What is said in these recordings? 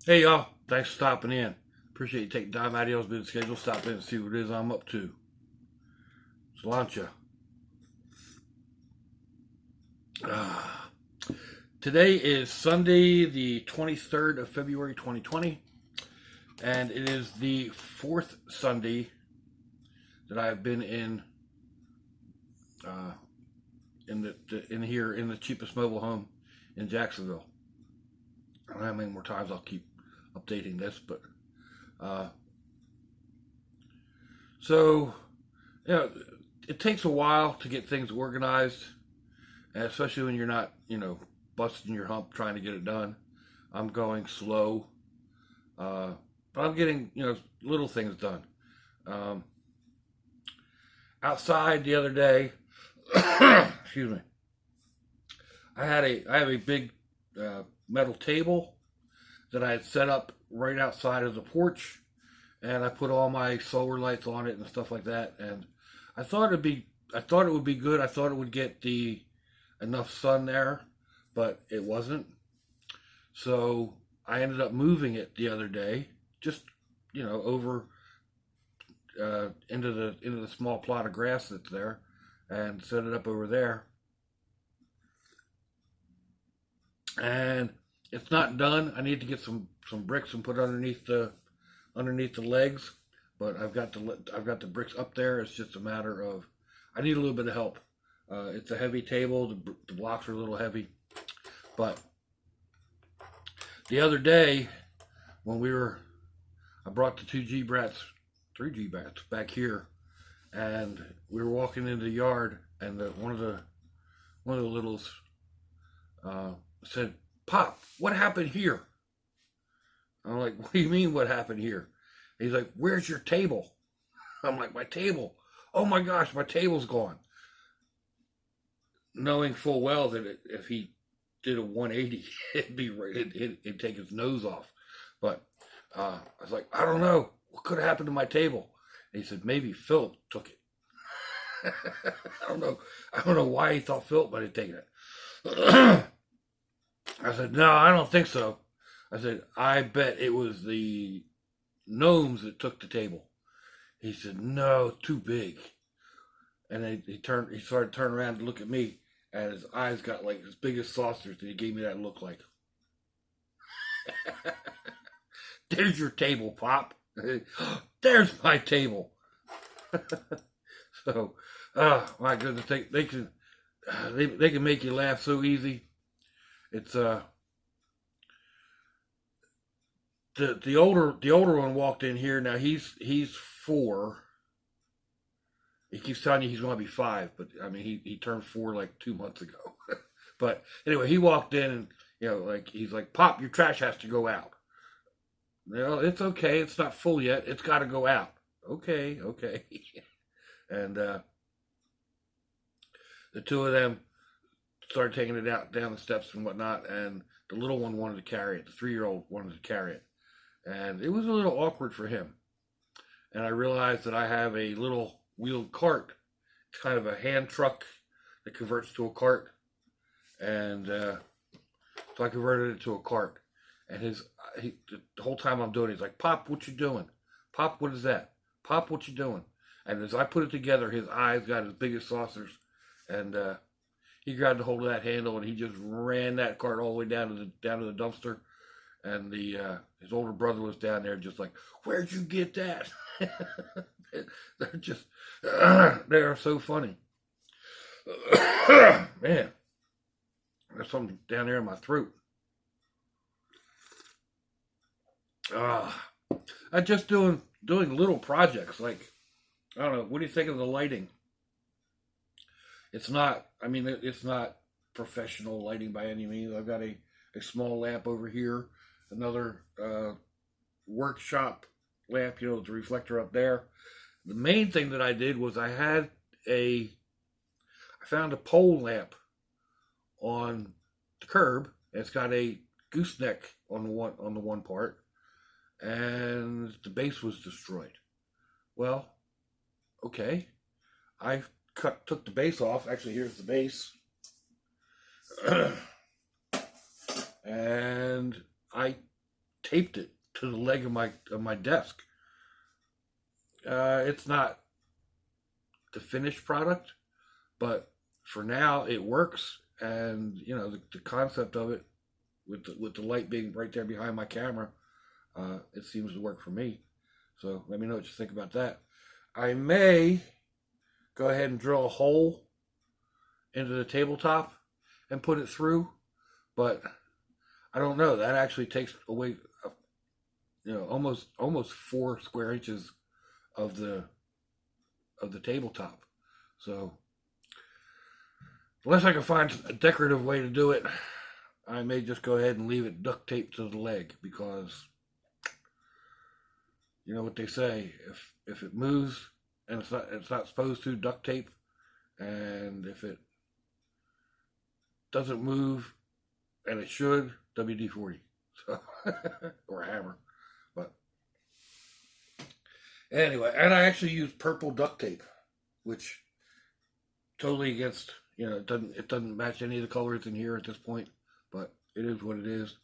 Hey y'all, thanks for stopping in. Appreciate you taking time out of y'all's busy schedule. Stop in and see what it is I'm up to. Sláinte. Ah. Today is Sunday, the 23rd of February 2020, and it is the fourth Sunday that I've been uh, in here in the cheapest mobile home in Jacksonville. I don't know how many more times I'll keep updating this, but uh, so you know, it takes a while to get things organized, and especially when you're not, busting your hump trying to get it done. I'm going slow, uh, but I'm getting, little things done. Um, Outside the other day, excuse me, I have a big metal table that I had set up right outside of the porch, and I put all my solar lights on it and stuff like that. And I thought it would be good. I thought it would get the enough sun there, but it wasn't. So I ended up moving it the other day, just over into the small plot of grass that's there, and set it up over there. And it's not done. I need to get some bricks and put underneath the legs, but I've got the bricks up there. It's just a matter of I need a little bit of help. It's a heavy table. The blocks are a little heavy, but the other day when I brought the two G brats, three G brats back here, and we were walking into the yard, and one of the littles uh, said, "Pop, what happened here?" I'm like, "What do you mean, what happened here?" He's like, "Where's your table?" I'm like, "My table? Oh my gosh, my table's gone." Knowing full well that if he did a 180, it'd take his nose off. But I was like, "I don't know. What could have happened to my table?" And he said, "Maybe Phil took it." I don't know. I don't know why he thought Phil might have taken it. I said, "No, I don't think so." I said, "I bet it was the gnomes that took the table." He said, "No, too big." And then he started turning around to look at me, and his eyes got like as big as saucers, and he gave me that look like, "There's your table, Pop." "There's my table." So, my goodness, they can make you laugh so easy. It's the older one walked in here. Now he's 4. He keeps telling you he's going to be 5, but I mean he turned 4 like 2 months ago. But anyway, he walked in and like he's like, "Pop, your trash has to go out." It's okay. It's not full yet. It's got to go out. Okay, okay. And the two of them started taking it out down the steps and whatnot, and the little one wanted to carry it. The 3-year-old wanted to carry it, and it was a little awkward for him. And I realized that I have a little wheeled cart. It's kind of a hand truck that converts to a cart, and so I converted it to a cart. And the whole time I'm doing it, he's like, "Pop, what you doing? Pop, what is that? Pop, what you doing?" And as I put it together, his eyes got as big as saucers, and he grabbed a hold of that handle and he just ran that cart all the way down to the dumpster. And the his older brother was down there, just like, "Where'd you get that?" They're just they are so funny. Man, there's something down there in my throat. Uh, I'm just doing little projects like I don't know. What do you think of the lighting? It's not. I mean, it's not professional lighting by any means. I've got a small lamp over here, another workshop lamp. The reflector up there. The main thing that I did was I found a pole lamp on the curb. It's got a gooseneck on the one part, and the base was destroyed. Well, okay. I took the base off. Actually, here's the base. And I taped it to the leg of my desk. It's not the finished product, but for now it works. And the concept of it with the light being right there behind my camera, it seems to work for me. So let me know what you think about that. I may go ahead and drill a hole into the tabletop and put it through, but I don't know. That actually takes away, almost 4 square inches of the tabletop. So unless I can find a decorative way to do it, I may just go ahead and leave it duct taped to the leg, because you know what they say, if it moves and it's not supposed to, duct tape, and if it doesn't move and it should, WD-40. So or a hammer. But anyway, and I actually use purple duct tape, which totally against, it doesn't match any of the colors in here at this point, but it is what it is.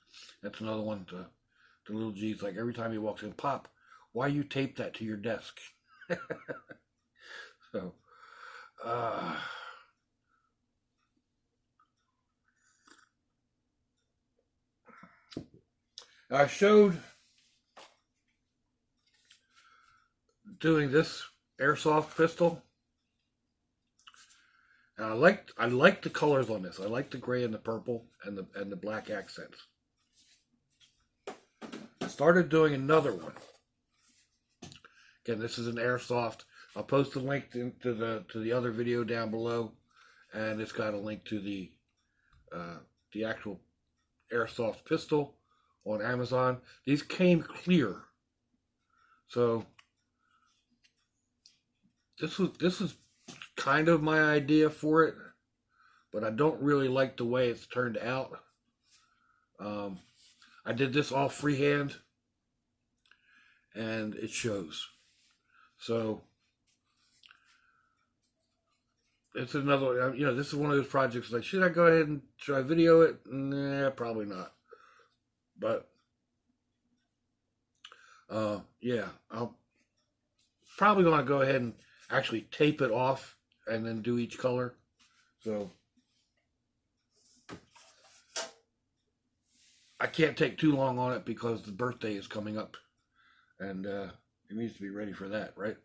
That's another one to little G's, like every time he walks in, Pop, why you tape that to your desk? So I showed doing this airsoft pistol. And I like the colors on this. I like the gray and the purple and the black accents. I started doing another one. Again, this is an airsoft. I'll post a link to the other video down below, and it's got a link to the actual airsoft pistol on Amazon. These came clear, so this was kind of my idea for it, but I don't really like the way it's turned out. I did this all freehand, and it shows. So it's another, this is one of those projects like, should I video it? Nah, probably not. But yeah, I'll probably want to go ahead and actually tape it off and then do each color. So I can't take too long on it because the birthday is coming up, and it needs to be ready for that, right?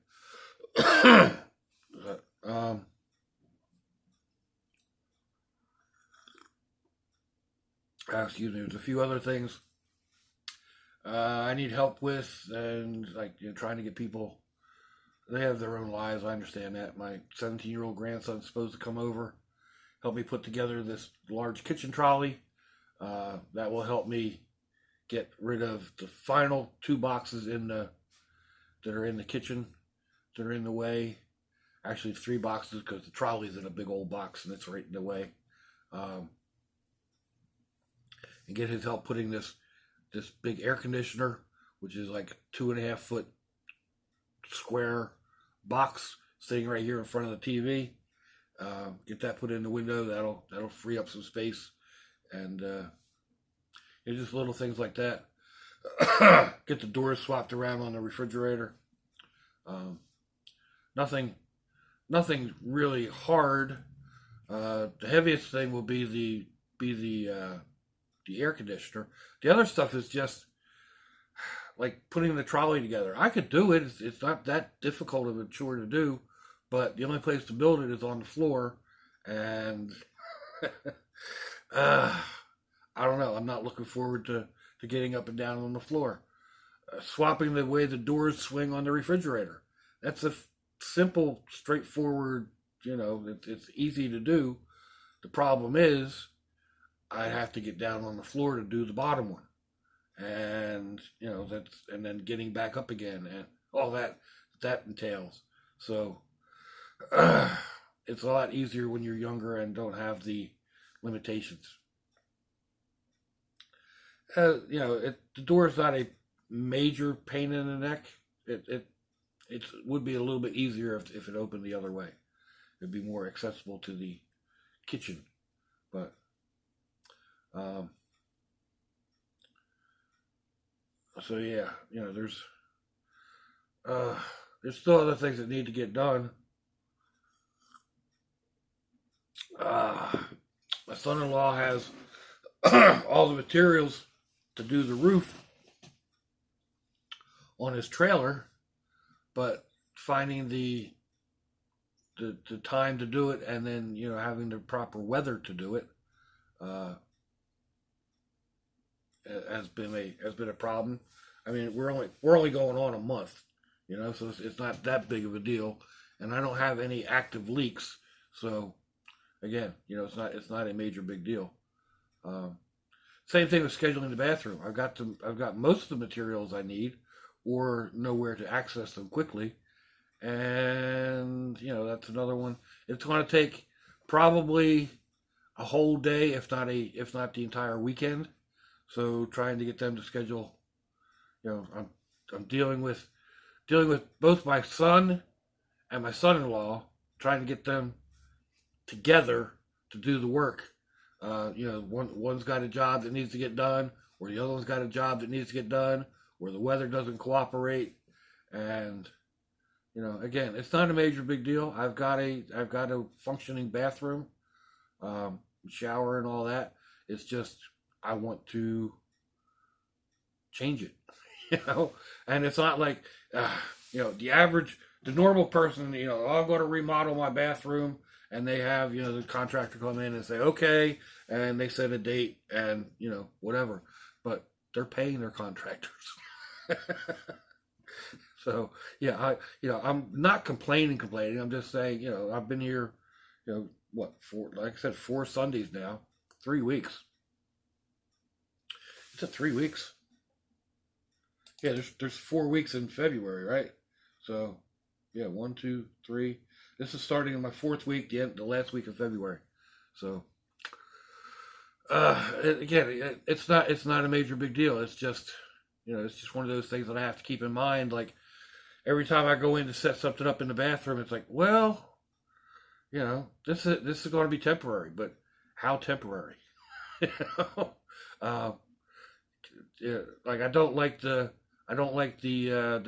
But, excuse me, there's a few other things I need help with, and like trying to get people. They have their own lives. I understand that. My 17-year-old grandson's supposed to come over, help me put together this large kitchen trolley. That will help me get rid of the final 2 boxes that are in the kitchen that are in the way. Actually, 3 boxes, because the trolley's in a big old box and it's right in the way. And get his help putting this big air conditioner, which is like 2.5 foot square box sitting right here in front of the TV. Get that put in the window. That'll free up some space, and just little things like that. Get the doors swapped around on the refrigerator. Nothing really hard. The heaviest thing will be the air conditioner. The other stuff is just like putting the trolley together. I could do it. It's not that difficult of a chore to do, but the only place to build it is on the floor, and I don't know. I'm not looking forward to getting up and down on the floor. Swapping the way the doors swing on the refrigerator. That's a simple, straightforward, it's easy to do. The problem is I'd have to get down on the floor to do the bottom one. And, and then getting back up again and all that entails. So it's a lot easier when you're younger and don't have the limitations. The door is not a major pain in the neck. It would be a little bit easier if it opened the other way. It'd be more accessible to the kitchen. But So yeah, uh, there's still other things that need to get done. Uh, my son-in-law has all the materials to do the roof on his trailer, but finding the time to do it, and then having the proper weather to do it, uh, has been a problem. I mean, we're only going on a month, so it's not that big of a deal, and I don't have any active leaks, so again, it's not a major big deal. Um, Same thing with scheduling the bathroom. I've got most of the materials I need, or know where to access them quickly, and that's another one. It's going to take probably a whole day, if not the entire weekend. So trying to get them to schedule, I'm dealing with both my son and my son-in-law, trying to get them together to do the work. One's got a job that needs to get done, or the other one's got a job that needs to get done, where the weather doesn't cooperate, and again, it's not a major big deal. I've got a functioning bathroom, shower, and all that. It's just I want to change it, and it's not like the normal person. I'm going to remodel my bathroom, and they have the contractor come in and say okay, and they set a date and whatever, but they're paying their contractors. So yeah, I'm not complaining. I'm just saying, I've been here, what, like I said, 4 Sundays now, 3 weeks. It's a 3 weeks. Yeah, there's 4 weeks in February, right? So yeah, 1, 2, 3. This is starting in my fourth week, the last week of February. So again, it's not a major big deal. It's just one of those things that I have to keep in mind. Like every time I go in to set something up in the bathroom, it's like, well, this is going to be temporary, but how temporary? you know, uh, yeah, like I don't like the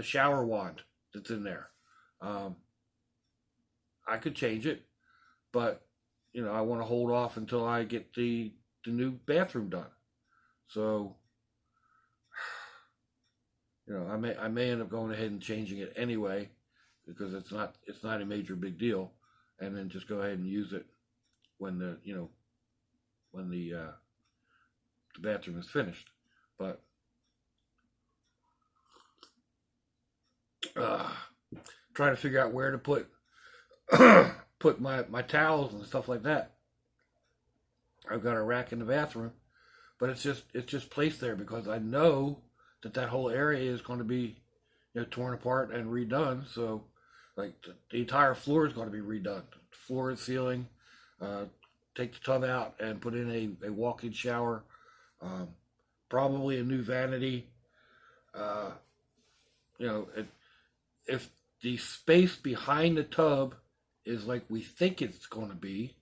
shower wand that's in there. Um, I could change it, but I want to hold off until I get the new bathroom done. So I may end up going ahead and changing it anyway, because it's not a major big deal, and then just go ahead and use it when the bathroom is finished. But uh, trying to figure out where to put put my towels and stuff like that. I've got a rack in the bathroom, but it's just placed there because I know that whole area is going to be torn apart and redone. So like the entire floor is going to be redone, floor and ceiling. Uh, Take the tub out and put in a walk-in shower. Um, Probably a new vanity. Uh, you know, it, if the space behind the tub is like we think it's going to be,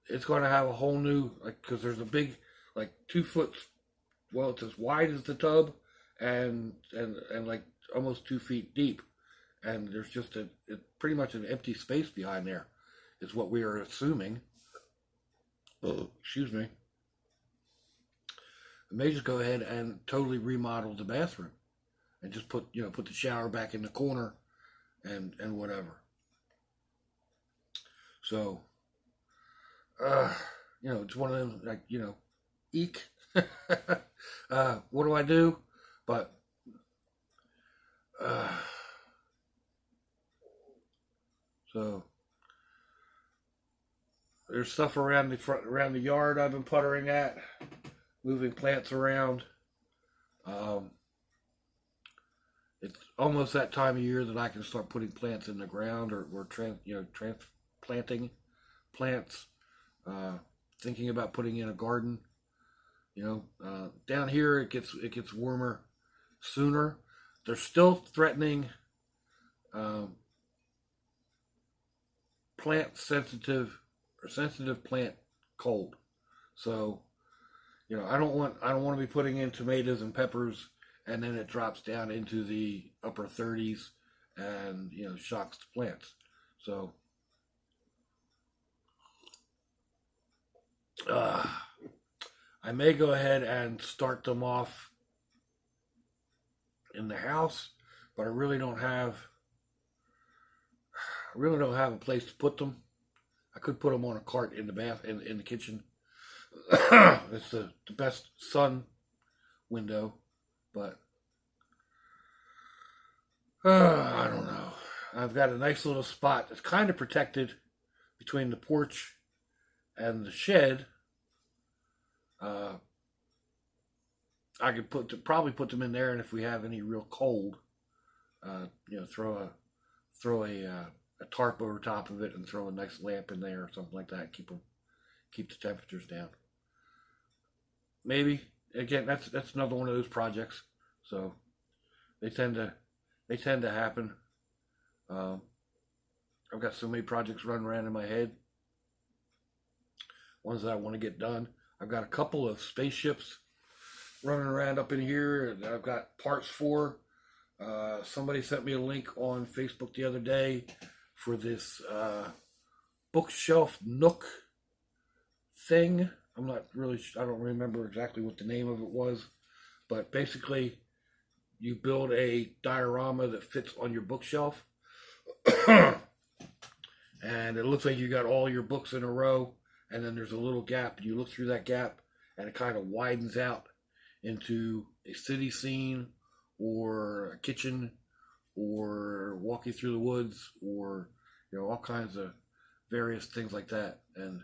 it's going to have a whole new, like, because there's a big, like 2 foot, well, it's as wide as the tub, and like almost 2 feet deep, and there's just pretty much an empty space behind there, is what we are assuming. Oh, excuse me. I may just go ahead and totally remodel the bathroom and just put the shower back in the corner and whatever. So uh, it's one of them, like, eek. What do I do? But uh, so there's stuff around the yard I've been puttering at, moving plants around. Um, it's almost that time of year that I can start putting plants in the ground, or transplanting plants. Uh, Thinking about putting in a garden. Down here it gets warmer sooner. They're still threatening um, plant sensitive or sensitive plant cold. So I don't want to be putting in tomatoes and peppers and then it drops down into the upper 30s, and shocks the plants. So uh, I may go ahead and start them off in the house, but I really don't have a place to put them. I could put them on a cart in the in the kitchen. It's the best sun window, but I don't know. I've got a nice little spot that's kind of protected between the porch and the shed. Uh, I could probably put them in there, and if we have any real cold, throw a tarp over top of it and throw a nice lamp in there or something like that. Keep the temperatures down. Maybe again, that's another one of those projects. So they tend to happen. Um, I've got so many projects running around in my head. Ones that I want to get done. I've got a couple of spaceships running around up in here that I've got parts for. Somebody sent me a link on Facebook the other day for this bookshelf nook thing. I don't remember exactly what the name of it was, but basically you build a diorama that fits on your bookshelf. And it looks like you got all your books in a row, and then there's a little gap, and you look through that gap, and it kind of widens out into a city scene, or a kitchen, or walking through the woods, or all kinds of various things like that. And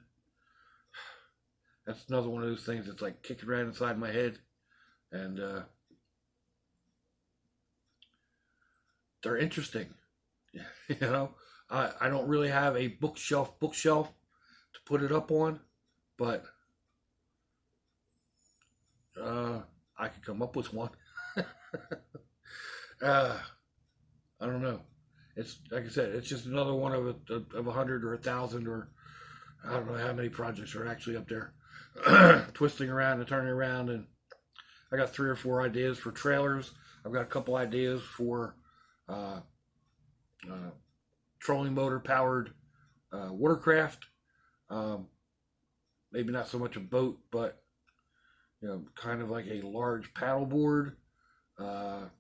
that's another one of those things that's like kicking around inside my head, and they're interesting. I don't really have a bookshelf to put it up on, but I could come up with one. I don't know. It's like I said, it's just another one of 100 or 1,000, or I don't know how many projects are actually up there, twisting around and turning around. And I got 3 or 4 ideas for trailers. I've got a couple ideas for trolling motor powered watercraft. Maybe not so much a boat, but kind of like a large paddleboard. The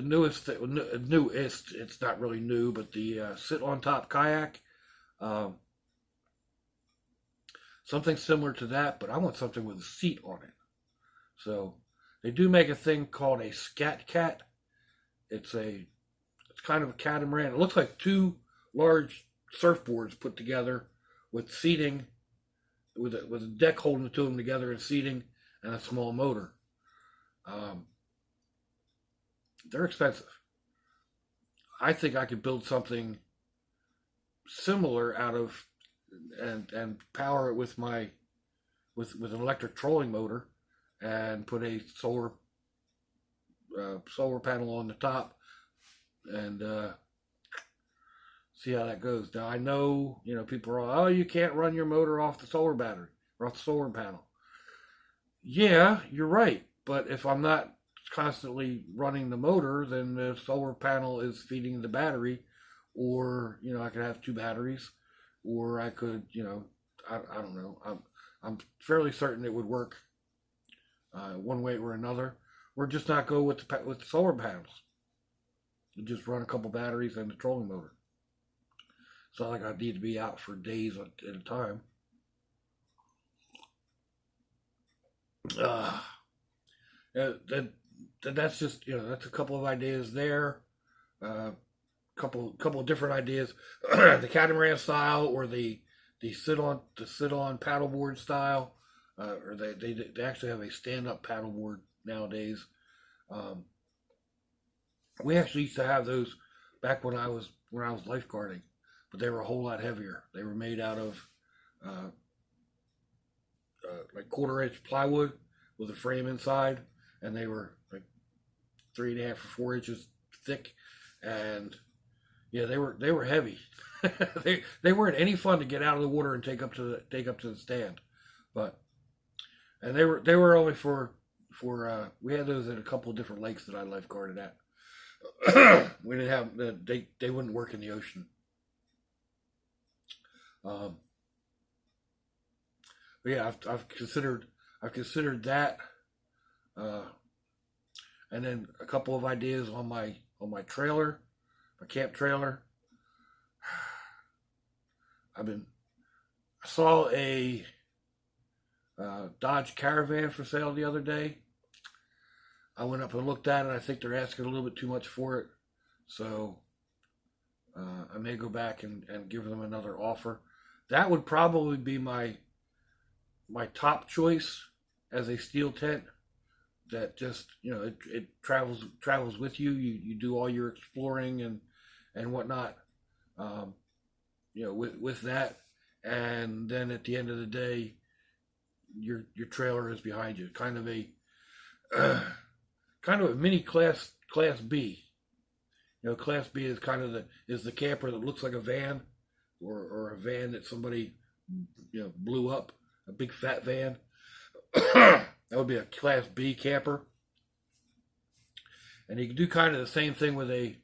newest, it's not really new, but the sit on top kayak. Something similar to that, but I want something with a seat on it. So they do make a thing called a scat cat. It's kind of a catamaran. It looks like 2 large surfboards put together with seating, with a deck holding the 2 of them together, and seating, and a small motor. They're expensive. I think I could build something similar out of and power it with an electric trolling motor, and put a solar panel on the top, and see how that goes. Now I know people are all, oh, you can't run your motor off the solar battery or off the solar panel. Yeah, you're right. But if I'm not constantly running the motor, then the solar panel is feeding the battery, or I could have 2 batteries, or I could I don't know. I'm fairly certain it would work one way or another. Or just not go with the solar panels. You just run a couple batteries and the trolling motor. It's not like I need to be out for days at a time. That's just that's a couple of ideas there. Couple of different ideas. The catamaran style, or the sit on paddleboard style, or they actually have a stand up paddleboard nowadays. We actually used to have those back when I was lifeguarding, but they were a whole lot heavier. They were made out of like 1/4-inch plywood with a frame inside, and they were like 3.5 or 4 inches thick, and they were heavy. they weren't any fun to get out of the water and take up to the stand, but and they were only for we had those at a couple of different lakes that I lifeguarded at. We didn't have they wouldn't work in the ocean. But yeah, I've considered that, and then a couple of ideas on my trailer, my camp trailer. I saw a Dodge Caravan for sale the other day. I went up and looked at it. I think they're asking a little bit too much for it, so I may go back and give them another offer. That would probably be my top choice as a steel tent. That just, it travels with you. You do all your exploring and whatnot. With that, and then at the end of the day, your trailer is behind you. Kind of a mini class B. Class B is kind of the camper that looks like a van, or a van that somebody blew up, a big fat van. That would be a Class B camper, and you can do kind of the same thing with a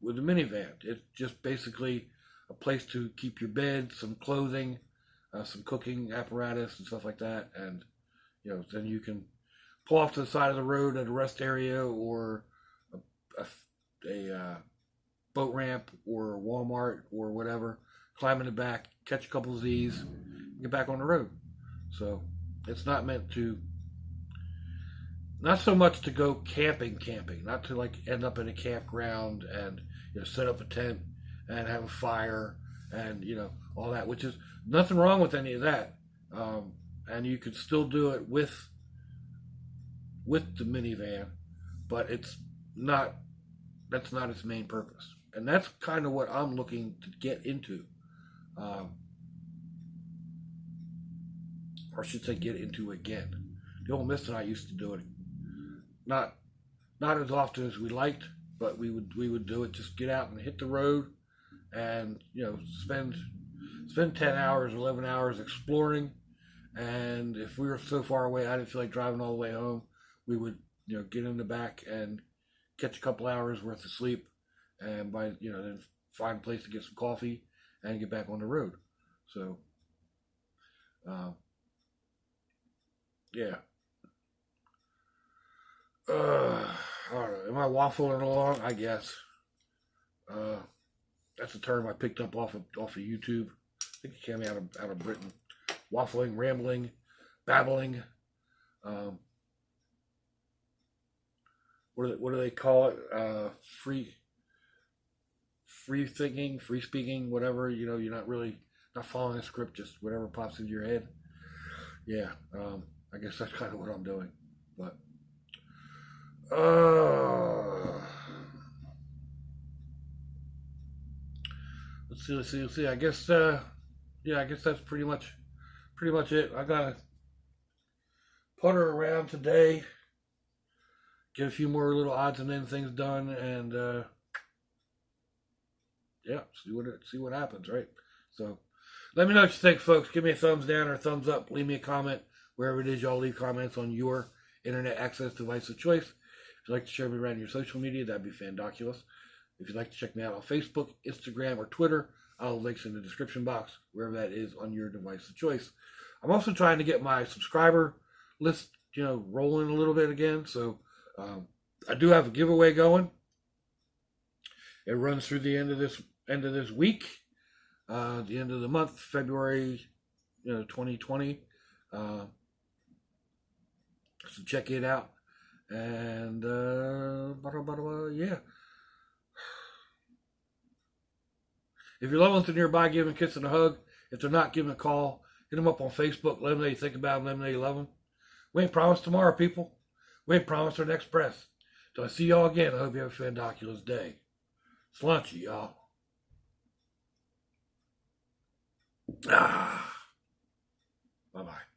minivan. It's just basically a place to keep your bed, some clothing, some cooking apparatus and stuff like that, and then you can pull off to the side of the road at a rest area or a boat ramp or a Walmart or whatever, climb in the back, catch a couple of Z's, and get back on the road. So it's not meant to, not so much to go camping, not to like end up in a campground and set up a tent and have a fire and all that, which is nothing wrong with any of that. And you could still do it with the minivan, but that's not its main purpose. And that's kind of what I'm looking to get into. Or I should say get into again. The old Miss and I used to do it. Not as often as we liked, but we would do it. Just get out and hit the road, and spend 10 hours, 11 hours exploring. And if we were so far away, I didn't feel like driving all the way home, we would get in the back and catch a couple hours worth of sleep, and then find a place to get some coffee and get back on the road. So yeah. I don't know. Am I waffling along? I guess. That's a term I picked up off of YouTube. I think it came out of Britain. Waffling, rambling, babbling. What do they call it? Free thinking, free speaking, whatever. You're not following a script, just whatever pops into your head. Yeah. I guess that's kind of what I'm doing, but. Let's see. I guess that's pretty much it. I gotta putter around today, get a few more little odds and ends things done, and see what happens, right? So let me know what you think, folks. Give me a thumbs down or a thumbs up. Leave me a comment wherever it is y'all leave comments on your internet access device of choice. If you'd like to share me around your social media, that'd be fandoculous. If you'd like to check me out on Facebook, Instagram, or Twitter, I'll have links in the description box, wherever that is on your device of choice. I'm also trying to get my subscriber list, rolling a little bit again. So I do have a giveaway going. It runs through the end of this week, the end of the month, February, 2020. So check it out. And yeah. If your loved ones are nearby, give them a kiss and a hug. If they're not, give them a call. Hit them up on Facebook. Let them know you think about them. Let them know you love them. We ain't promised tomorrow, people. We ain't promised our next breath. Till I see y'all again, I hope you have a fandoculous day. Slunchy, y'all. Bye-bye.